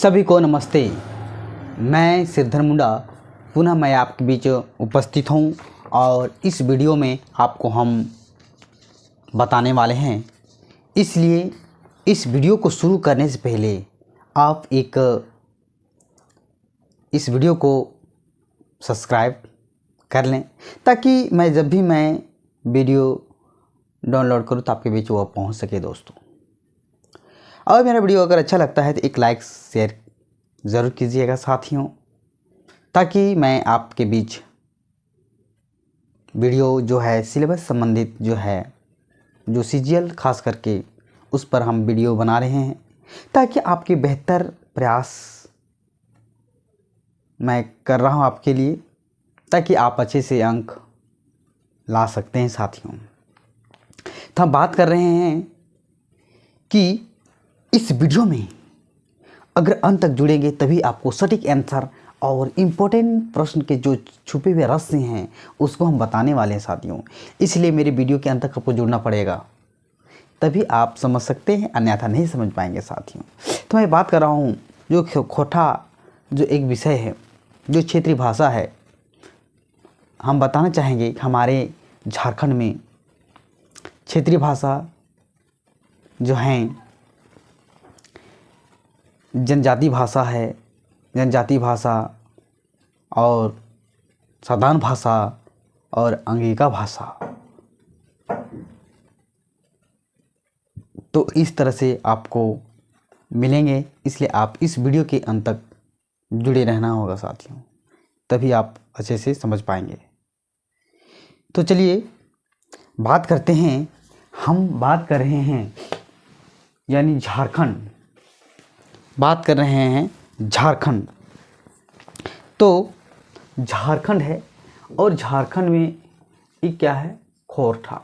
सभी को नमस्ते। मैं सिद्धर मुंडा पुनः मैं आपके बीच उपस्थित हूँ और इस वीडियो में आपको हम बताने वाले हैं। इसलिए इस वीडियो को शुरू करने से पहले आप इस वीडियो को सब्सक्राइब कर लें ताकि जब भी मैं वीडियो डाउनलोड करूँ तो आपके बीच वो पहुँच सके दोस्तों। और मेरा वीडियो अगर अच्छा लगता है तो एक लाइक शेयर ज़रूर कीजिएगा साथियों, ताकि मैं आपके बीच वीडियो जो है सिलेबस संबंधित जो सीजीएल खास करके उस पर हम वीडियो बना रहे हैं ताकि आपके बेहतर प्रयास मैं कर रहा हूं आपके लिए, ताकि आप अच्छे से अंक ला सकते हैं साथियों। तो हम बात कर रहे हैं कि इस वीडियो में अगर अंत तक जुड़ेंगे तभी आपको सटीक आंसर और इम्पोर्टेंट प्रश्न के जो छुपे हुए रहस्य हैं उसको हम बताने वाले हैं साथियों। इसलिए मेरे वीडियो के अंत तक आपको जुड़ना पड़ेगा, तभी आप समझ सकते हैं, अन्यथा नहीं समझ पाएंगे साथियों। तो मैं बात कर रहा हूँ जो खोटा जो एक विषय है, जो क्षेत्रीय भाषा है। हम बताना चाहेंगे कि हमारे झारखंड में क्षेत्रीय भाषा जो हैं जनजाति भाषा है, जनजाति भाषा और साधारण भाषा और अंगिका भाषा। तो इस तरह से आपको मिलेंगे, इसलिए आप इस वीडियो के अंत तक जुड़े रहना होगा साथियों, तभी आप अच्छे से समझ पाएंगे। तो चलिए बात करते हैं। हम बात कर रहे हैं यानी झारखंड, बात कर रहे हैं झारखंड। तो झारखंड है और झारखंड में ये क्या है, खोरठा।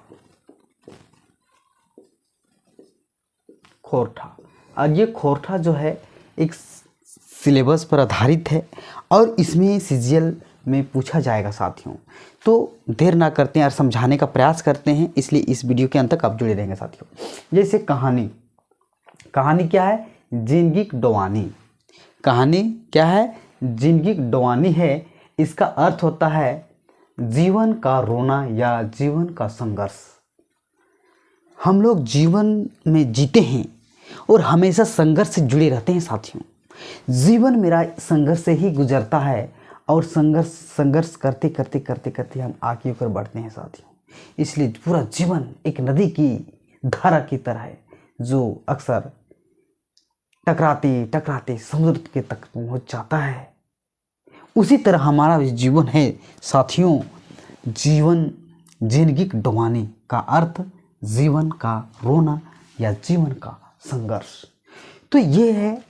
खोरठा और ये खोरठा जो है एक सिलेबस पर आधारित है और इसमें सीजीएल में पूछा जाएगा साथियों। तो देर ना करते हैं और समझाने का प्रयास करते हैं, इसलिए इस वीडियो के अंत तक आप जुड़े रहेंगे साथियों। जैसे कहानी क्या है, जिंदगी डोवानी। कहानी क्या है, जिंदगी डोवानी है। इसका अर्थ होता है जीवन का रोना या जीवन का संघर्ष। हम लोग जीवन में जीते हैं और हमेशा संघर्ष से जुड़े रहते हैं साथियों। जीवन मेरा संघर्ष से ही गुजरता है और संघर्ष करते करते करते करते हम आगे ऊपर बढ़ते हैं साथियों। इसलिए पूरा जीवन एक नदी की धारा की तरह है जो अक्सर टकराते टकराते समुद्र के तक पहुंच जाता है। उसी तरह हमारा जीवन है साथियों। जीवन जिंदगी डुबाने का अर्थ जीवन का रोना या जीवन का संघर्ष। तो ये है,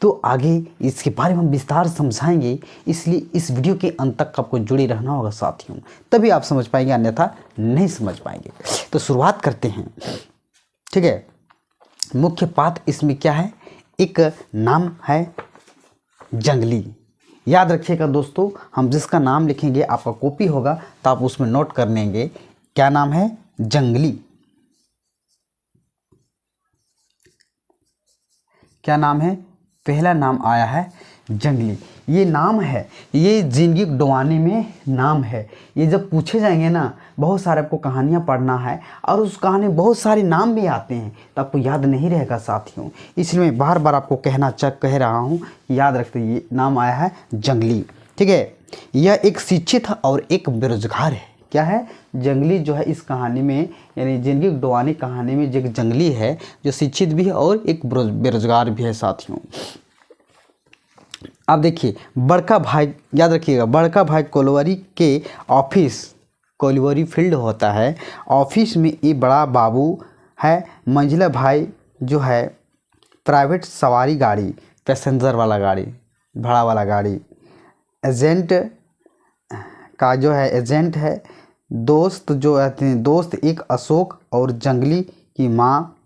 तो आगे इसके बारे में हम विस्तार समझाएंगे, इसलिए इस वीडियो के अंत तक आपको जुड़े रहना होगा साथियों, तभी आप समझ पाएंगे, अन्यथा नहीं समझ पाएंगे। तो शुरुआत करते हैं, ठीक है। मुख्य पात्र इसमें क्या है, एक नाम है जंगली। याद रखिएगा दोस्तों, हम जिसका नाम लिखेंगे आपका कॉपी होगा तो आप उसमें नोट कर लेंगे। क्या नाम है, जंगली। क्या नाम है, पहला नाम आया है जंगली। ये नाम है, ये जिंदगी डुबाने में नाम है। ये जब पूछे जाएंगे ना, बहुत सारे आपको कहानियाँ पढ़ना है और उस कहानी में बहुत सारे नाम भी आते हैं तो आपको याद नहीं रहेगा साथियों। इसलिए मैं बार बार आपको कह रहा हूँ, याद रखते। ये नाम आया है जंगली, ठीक है। यह एक शिक्षित और एक बेरोजगार है। क्या है, जंगली जो है इस कहानी में, यानी जिंदगी डुबाने कहानी में जो एक जंगली है जो शिक्षित भी है और एक बेरोजगार भी है साथियों। अब देखिए, बड़का भाई, याद रखिएगा, बड़का भाई कोलवरी के ऑफिस, कोलवरी फील्ड होता है, ऑफिस में ये बड़ा बाबू है। मंझला भाई जो है प्राइवेट सवारी गाड़ी, पैसेंजर वाला गाड़ी, भाड़ा वाला गाड़ी। एजेंट का जो है एजेंट है। दोस्त जो है, दोस्त एक अशोक और जंगली की माँ,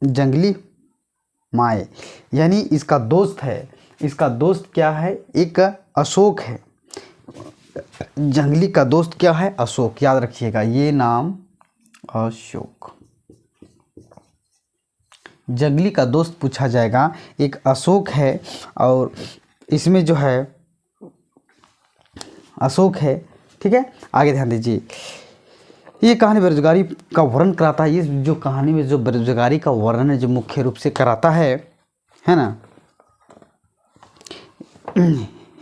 जंगली माए, यानी इसका दोस्त है। इसका दोस्त क्या है, एक अशोक है। जंगली का दोस्त क्या है, अशोक। याद रखिएगा ये नाम अशोक। जंगली का दोस्त पूछा जाएगा, एक अशोक है और इसमें जो है अशोक है। ठीक है, आगे ध्यान दीजिए। ये कहानी बेरोजगारी का वर्णन कराता है। ये जो कहानी में जो बेरोजगारी का वर्णन है जो मुख्य रूप से कराता है ना,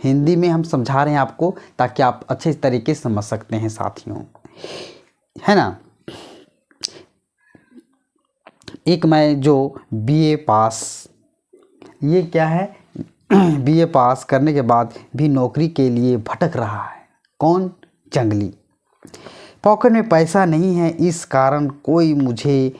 हिंदी में हम समझा रहे हैं आपको ताकि आप अच्छे तरीके से समझ सकते हैं साथियों, है ना। एक मैं जो बीए पास, ये क्या है, बीए पास करने के बाद भी नौकरी के लिए भटक रहा है। कौन? जंगली। पॉकेट में पैसा नहीं है, इस कारण कोई मुझे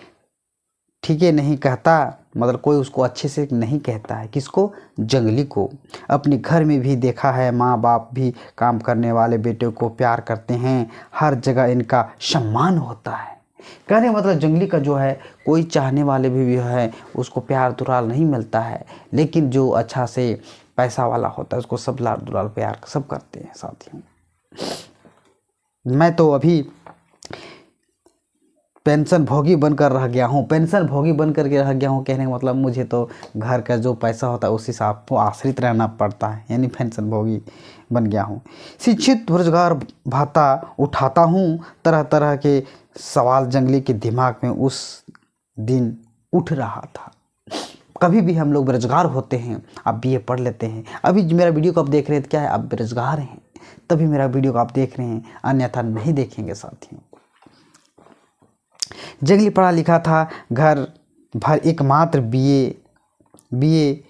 ठीक है नहीं कहता, मतलब कोई उसको अच्छे से नहीं कहता है। किसको? जंगली को। अपने घर में भी देखा है, माँ बाप भी काम करने वाले बेटे को प्यार करते हैं, हर जगह इनका सम्मान होता है। कहने मतलब जंगली का जो है कोई चाहने वाले भी है उसको प्यार दुलार नहीं मिलता है, लेकिन जो अच्छा से पैसा वाला होता है उसको सब लाड दुलार प्यार सब करते हैं साथियों। मैं तो अभी पेंशन भोगी बनकर रह गया हूँ, पेंशन भोगी बन कर के रह गया हूँ। कहने का मतलब मुझे तो घर का जो पैसा होता है उसी से आपको आश्रित रहना पड़ता है, यानी पेंशन भोगी बन गया हूँ। शिक्षित रोजगार भाता उठाता हूँ, तरह तरह के सवाल जंगली के दिमाग में उस दिन उठ रहा था। कभी भी हम लोग बेरोजगार होते हैं, आप बीए पढ़ लेते हैं, अभी मेरा वीडियो को आप देख रहे हैं तो क्या है, आप बेरोजगार हैं तभी मेरा वीडियो को आप देख रहे हैं, अन्यथा नहीं देखेंगे साथियों। जंगली पढ़ा लिखा था, घर भर एकमात्र बीए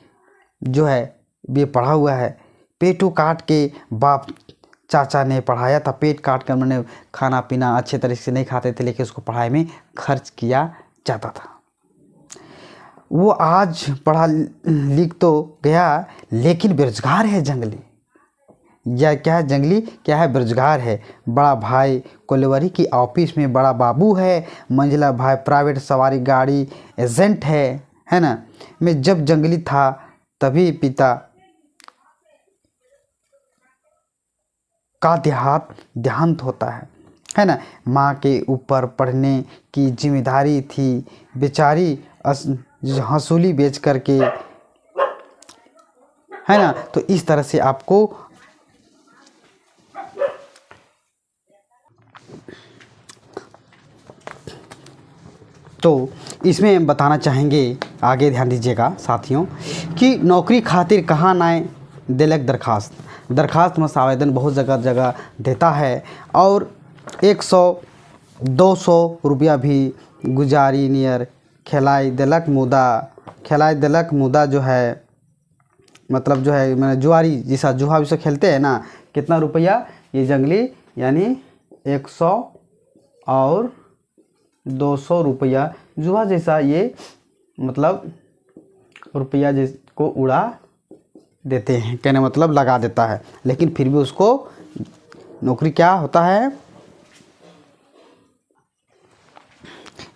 जो है बीए पढ़ा हुआ है। पेटू काट के बाप चाचा ने पढ़ाया था, पेट काट कर मैंने खाना पीना अच्छे तरीके से नहीं खाते थे, लेकिन उसको पढ़ाई में खर्च किया जाता था। वो आज पढ़ा लिख तो गया लेकिन बेरोजगार है जंगली। या क्या है जंगली, क्या है, बेरोजगार है। बड़ा भाई कोलवरी की ऑफिस में बड़ा बाबू है, मंझला भाई प्राइवेट सवारी गाड़ी एजेंट है ना। मैं जब जंगली था तभी पिता का देहांत होता है ना। माँ के ऊपर पढ़ने की जिम्मेदारी थी, बेचारी हंसूली बेच करके, है ना। तो इस तरह से आपको तो इसमें बताना चाहेंगे, आगे ध्यान दीजिएगा साथियों, कि नौकरी खातिर कहाँ नाए दिलक दरखास्त में आवेदन बहुत जगह देता है और 100-200 रुपया भी गुजारी नियर खिलाई दिलक मुदा जो है, मतलब जो है मैंने जुआरी जैसा जुआ जैसा खेलते हैं ना, कितना रुपया ये जंगली, यानी 100 और 200 रुपया जुआ जैसा ये मतलब रुपया जिसको उड़ा देते हैं, कहने मतलब लगा देता है, लेकिन फिर भी उसको नौकरी क्या होता है,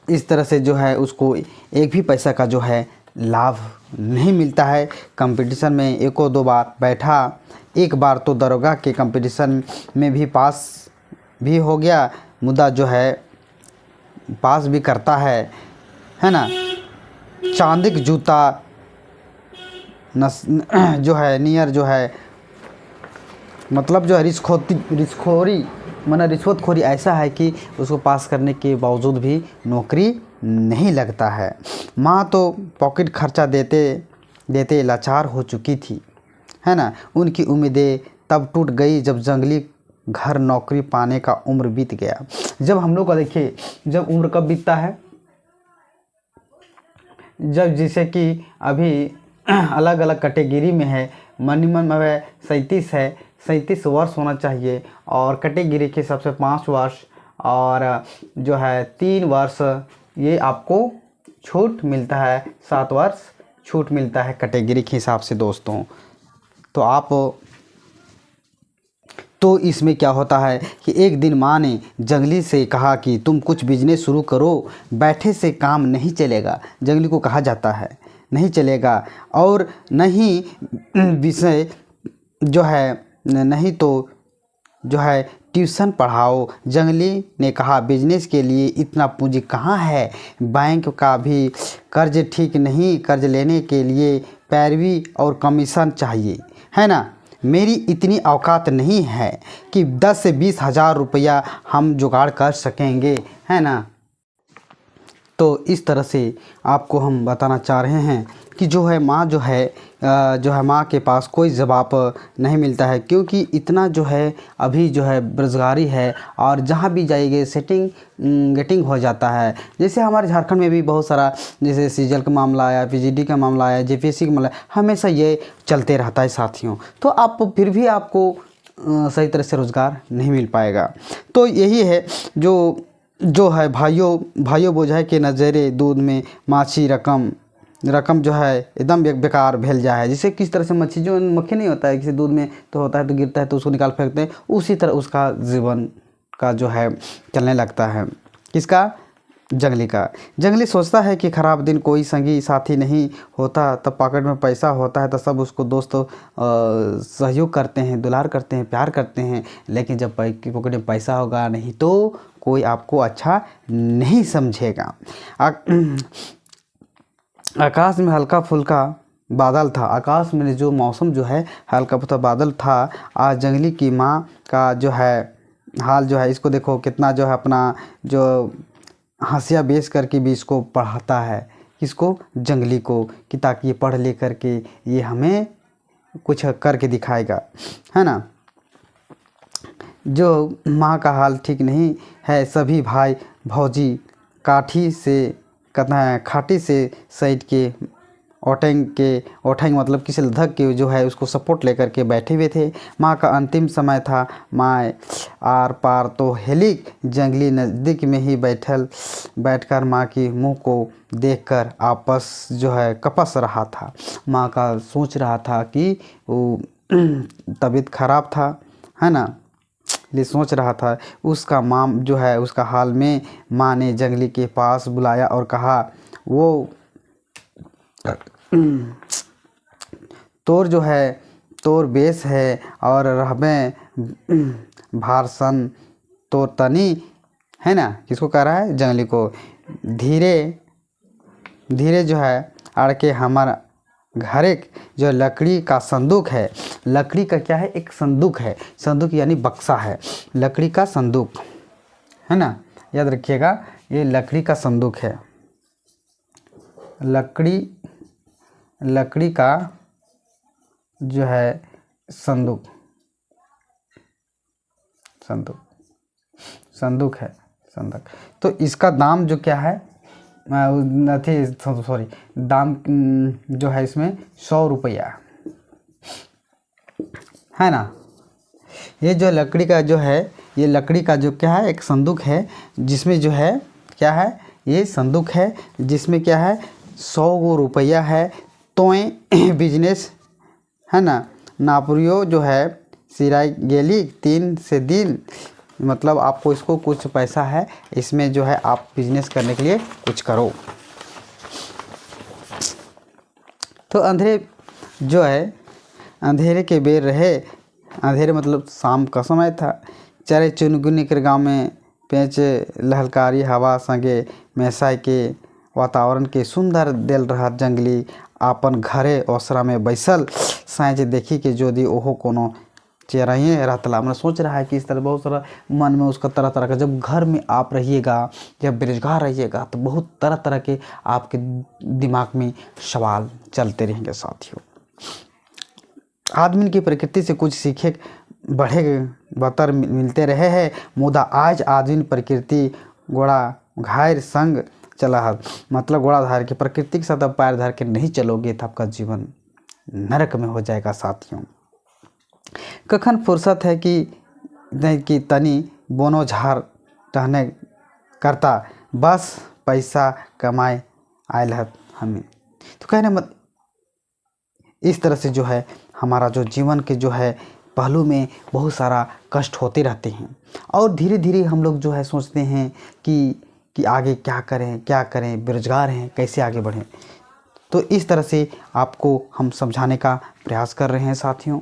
इस तरह से जो है उसको एक भी पैसा का जो है लाभ नहीं मिलता है। कंपटीशन में 1-2 बार बैठा, एक बार तो दरोगा के कंपटीशन में भी पास भी हो गया, मुद्दा जो है पास भी करता है ना। चांदिक जूता जो है नियर जो है मतलब जो है रिश्वतखोरी ऐसा है कि उसको पास करने के बावजूद भी नौकरी नहीं लगता है। माँ तो पॉकेट खर्चा देते लाचार हो चुकी थी, है ना। उनकी उम्मीदें तब टूट गई जब जंगली घर नौकरी पाने का उम्र बीत गया। जब हम लोग का देखिए, जब उम्र कब बीतता है, जब जैसे कि अभी अलग अलग कैटेगरी में है, मिनिमम है 37 वर्ष होना चाहिए, और कैटेगरी के हिसाब से 5 वर्ष और जो है 3 वर्ष ये आपको छूट मिलता है, 7 वर्ष छूट मिलता है कैटेगरी के हिसाब से दोस्तों। तो इसमें क्या होता है कि एक दिन माँ ने जंगली से कहा कि तुम कुछ बिजनेस शुरू करो, बैठे से काम नहीं चलेगा। जंगली को कहा जाता है नहीं चलेगा, और नहीं विषय जो है नहीं तो जो है ट्यूशन पढ़ाओ। जंगली ने कहा, बिजनेस के लिए इतना पूंजी कहाँ है, बैंक का भी कर्ज ठीक नहीं, कर्ज लेने के लिए पैरवी और कमीशन चाहिए, है ना। मेरी इतनी औकात नहीं है कि 10 से 20 हज़ार रुपया हम जुगाड़ कर सकेंगे, है ना। तो इस तरह से आपको हम बताना चाह रहे हैं कि जो है माँ के पास कोई जवाब नहीं मिलता है, क्योंकि इतना जो है अभी जो है बेरोज़गारी है और जहाँ भी जाइए सेटिंग गेटिंग हो जाता है। जैसे हमारे झारखंड में भी बहुत सारा, जैसे सीजल का मामला आया, पीजीडी का मामला आया, जेपीएससी का मामला, हमेशा ये चलते रहता है साथियों। तो आप फिर भी आपको सही तरह से रोज़गार नहीं मिल पाएगा। तो यही है जो है भाइयों बोझाई के नज़रे दूध में माछी रकम जो है एकदम बेकार भेल जा है। जिसे किस तरह से मच्छी जो मक्खी नहीं होता है, किसी दूध में तो होता है तो गिरता है तो उसको निकाल फेंकते हैं, उसी तरह उसका जीवन का जो है चलने लगता है। किसका? जंगली सोचता है कि खराब दिन कोई संगी साथी नहीं होता, तब पॉकेट में पैसा होता है तो सब उसको दोस्तों सहयोग करते हैं, दुलार करते हैं, प्यार करते हैं। लेकिन जब पॉकेट में पैसा होगा नहीं तो कोई आपको अच्छा नहीं समझेगा। आकाश में हल्का फुल्का बादल था। आकाश में जो मौसम जो है हल्का फुल्का बादल था। आज जंगली की माँ का जो है हाल जो है, इसको देखो कितना जो है अपना जो हंसिया बेच करके भी इसको पढ़ाता है। किसको? जंगली को, कि ताकि ये पढ़ ले करके ये हमें कुछ करके दिखाएगा, है ना। जो माँ का हाल ठीक नहीं है, सभी भाई भौजी खाटी से सैट के ओठेंग मतलब किसी लधक के जो है उसको सपोर्ट लेकर के बैठे हुए थे। माँ का अंतिम समय था। माँ आर पार तो हेलिक जंगली नज़दीक में ही बैठकर माँ की मुंह को देखकर आपस जो है कपस रहा था। माँ का सोच रहा था कि वो तबीयत खराब था, है ना, ये सोच रहा था। उसका माँ जो है उसका हाल में माँ ने जंगली के पास बुलाया और कहा, वो तोर बेस है और रहबे भारसन तोर तनी, है ना। किसको कह रहा है? जंगली को। धीरे धीरे जो है अड़के हमारा घरे जो लकड़ी का संदूक है। लकड़ी का क्या है? एक संदूक है। संदूक यानी बक्सा है, लकड़ी का संदूक, है ना, याद रखिएगा, ये लकड़ी का संदूक है। लकड़ी का जो है संदूक है। तो इसका दाम जो क्या है, दाम जो है इसमें 100 रुपया, है ना। ये जो लकड़ी का जो है, ये लकड़ी का जो क्या है, एक संदूक है, जिसमें जो है क्या है, ये संदूक है जिसमें क्या है 100 रुपया है। तोय बिजनेस, है ना, नापुरियो जो है सिराई गेली 3 से दिन, मतलब आपको इसको कुछ पैसा है, इसमें जो है आप बिजनेस करने के लिए कुछ करो। तो अंधेरे के बेर रहे, अंधेरे मतलब शाम का समय था। चरे चुनगुनी के गाँव में पेंच लहलकारी हवा संगे मैसाई के वातावरण के सुंदर देल रहा। जंगली आपन घरे ओसरा में बैसल साँझ देखी के जोदी ओहो कोनो चेराइए रहतला। मैं सोच रहा है कि इस तरह बहुत सारा मन में उसका तरह तरह का, जब घर में आप रहिएगा, जब बेरोजगार रहिएगा तो बहुत तरह तरह के आपके दिमाग में सवाल चलते रहेंगे साथियों। आदमी की प्रकृति से कुछ सीखे बढ़े बतर मिलते रहे हैं, मुदा आज आदमी प्रकृति घोड़ा घायर संग चला है। मतलब घोड़ा धार के प्रकृति के साथ आप पैर धार के नहीं चलोगे तो आपका जीवन नरक में हो जाएगा साथियों। कखन फुर्सत है कि तनी बोनो झार टहने करता, बस पैसा कमाए आयल है हमें। तो कहने मत इस तरह से जो है हमारा जो जीवन के जो है पहलू में बहुत सारा कष्ट होते रहते हैं, और धीरे धीरे हम लोग जो है सोचते हैं कि आगे क्या करें, बेरोजगार हैं, कैसे आगे बढ़ें। तो इस तरह से आपको हम समझाने का प्रयास कर रहे हैं साथियों।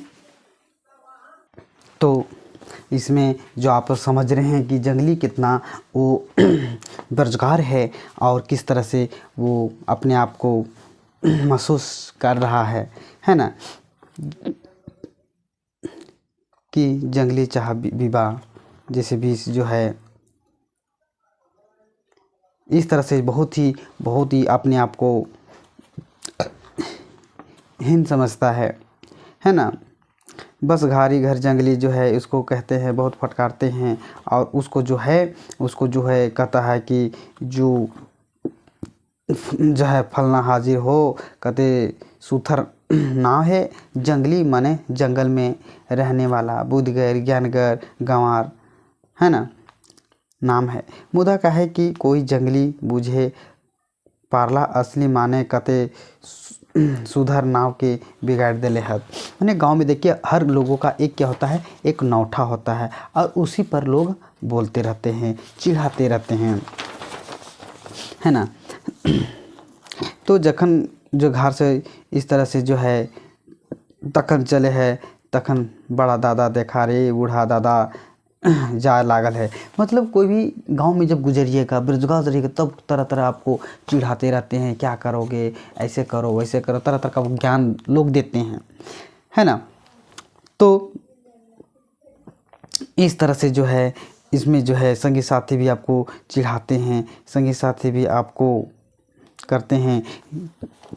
तो इसमें जो आप समझ रहे हैं कि जंगली कितना वो बेरोजगार है और किस तरह से वो अपने आप को महसूस कर रहा है ना, कि जंगली चाह विवाह जैसे भी जो है इस तरह से बहुत ही अपने आप को हीन समझता है ना। बस घारी घर जंगली जो है इसको कहते हैं, बहुत फटकारते हैं और उसको जो है कहता है कि जो है फलना हाजिर हो, कहते सुथर नाव है जंगली माने जंगल में रहने वाला, बुद्धगर ज्ञानगर गंवार है ना नाम है। मुदा का है कि कोई जंगली बुझे पारला असली माने कते सुधर नाव के बिगाड़ देले हत। मैंने गांव में देखिए हर लोगों का एक क्या होता है, एक नौठा होता है और उसी पर लोग बोलते रहते हैं, चिढ़ाते रहते हैं, है ना। तो जखन जो घर से इस तरह से जो है तखन चले है, तखन बड़ा दादा देखा रे बूढ़ा दादा जाए लागल है। मतलब कोई भी गांव में जब गुजरिएगा, बेरोजगार रहिएगा, तब तरह तरह आपको चिढ़ाते रहते हैं, क्या करोगे, ऐसे करो वैसे करो, तरह तरह का ज्ञान लोग देते हैं, है ना। तो इस तरह से जो है इसमें जो है संगी साथी भी आपको चिढ़ाते हैं, संगी साथी भी आपको करते हैं।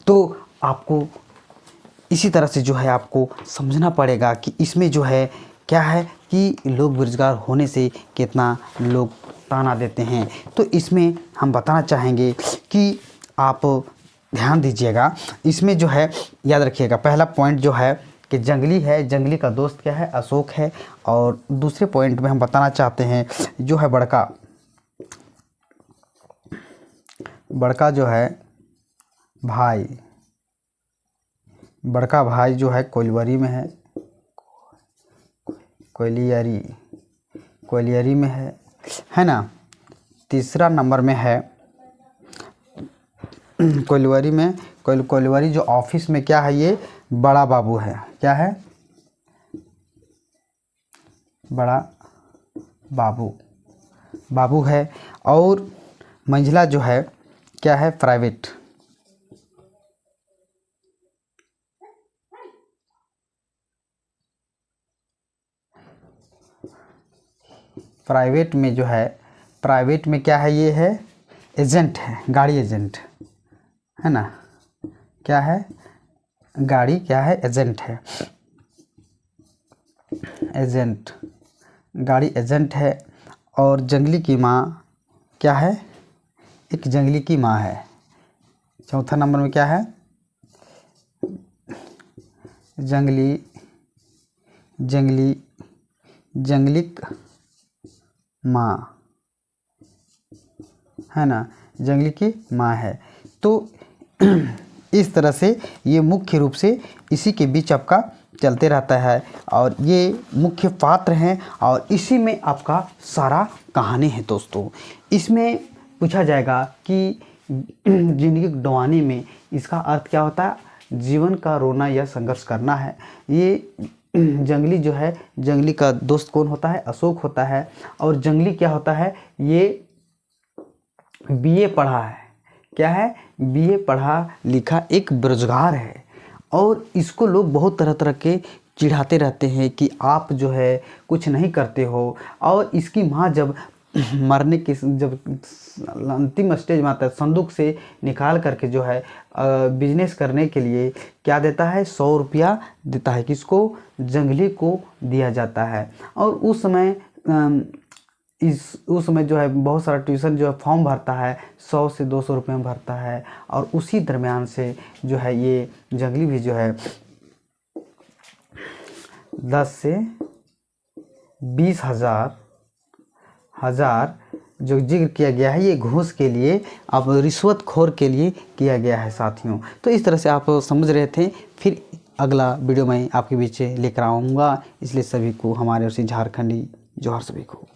तो आपको इसी तरह से जो है आपको समझना पड़ेगा कि इसमें जो है क्या है कि लोग बेरोजगार होने से कितना लोग ताना देते हैं। तो इसमें हम बताना चाहेंगे कि आप ध्यान दीजिएगा, इसमें जो है याद रखिएगा, पहला पॉइंट जो है कि जंगली है, जंगली का दोस्त क्या है, अशोक है। और दूसरे पॉइंट में हम बताना चाहते हैं जो है बड़का जो है भाई, बड़का भाई जो है कोइलवरी में है, कोयलियरी में है ना। तीसरा नंबर में है कोइलवरी में, कोइलवरी जो ऑफिस में क्या है, ये बड़ा बाबू है, क्या है, बड़ा बाबू है। और मंझला जो है क्या है, प्राइवेट में जो है, प्राइवेट में क्या है, ये है एजेंट है, गाड़ी एजेंट है ना, क्या है गाड़ी, क्या है एजेंट है, एजेंट गाड़ी एजेंट है। और जंगली की माँ क्या है, एक जंगली की माँ है। चौथा नंबर में क्या है, जंगलिक माँ है ना, जंगली की माँ है। तो इस तरह से ये मुख्य रूप से इसी के बीच आपका चलते रहता है और ये मुख्य पात्र हैं और इसी में आपका सारा कहानी है दोस्तों। इसमें पूछा जाएगा कि जिंदगी डुबाने में इसका अर्थ क्या होता है, जीवन का रोना या संघर्ष करना है। ये जंगली जो है, जंगली का दोस्त कौन होता है, अशोक होता है। और जंगली क्या होता है, ये बीए पढ़ा है, क्या है, बीए पढ़ा लिखा एक बेरोजगार है और इसको लोग बहुत तरह तरह के चिढ़ाते रहते हैं कि आप जो है कुछ नहीं करते हो। और इसकी माँ जब मरने की जब अंतिम स्टेज में आता है, संदूक से निकाल करके जो है बिजनेस करने के लिए क्या देता है, 100 रुपया देता है, किसको, जंगली को दिया जाता है। और उस समय जो है बहुत सारा ट्यूशन जो है फॉर्म भरता है, 100 से 200 रुपये में भरता है। और उसी दरमियान से जो है ये जंगली भी जो है 10 से 20 हजार जो जिक्र किया गया है, ये घूस के लिए, अब रिश्वतखोर के लिए किया गया है साथियों। तो इस तरह से आप समझ रहे थे। फिर अगला वीडियो मैं आपके बीच लेकर आऊँगा, इसलिए सभी को हमारे ओर से झारखंडी जोहार सभी को।